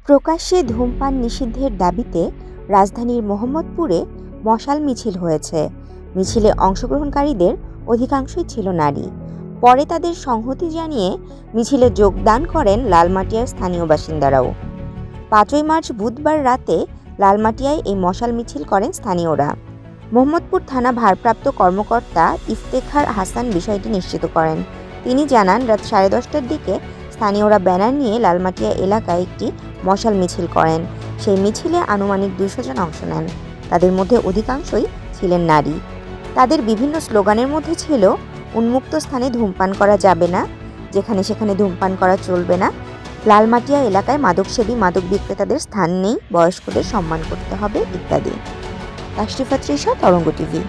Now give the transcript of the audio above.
প্রকাশ্যে ধূমপান নিষিদ্ধের দাবিতে রাজধানীর মোহাম্মদপুরে মশাল মিছিল হয়েছে। মিছিলে অংশগ্রহণকারীদের অধিকাংশই ছিল নারী। পরে তাদের সংহতি জানিয়ে মিছিলে যোগদান করেন লালমাটিয়ার স্থানীয় বাসিন্দারাও। ৫ই মার্চ বুধবার রাতে লালমাটিয়ায় এই মশাল মিছিল করেন স্থানীয়রা। মোহাম্মদপুর থানা ভারপ্রাপ্ত কর্মকর্তা ইফতেখার হাসান বিষয়টি নিশ্চিত করেন। তিনি জানান, রাত 10:30টার দিকে স্থানীয়রা ব্যানার নিয়ে লালমাটিয়া এলাকায় একটি মশাল মিছিল করেন। সেই মিছিলে আনুমানিক ২০০ জন অংশ নেন। তাদের মধ্যে অধিকাংশই ছিলেন নারী। তাদের বিভিন্ন স্লোগানের মধ্যে ছিল, উন্মুক্ত স্থানে ধূমপান করা যাবে না, যেখানে সেখানে ধূমপান করা চলবে না, লালমাটিয়া এলাকায় মাদকসেবী মাদক বিক্রেতাদের স্থান নেই, বয়স্কদের সম্মান করতে হবে ইত্যাদি। তাশরিফা তৃষা, তরঙ্গ টিভি।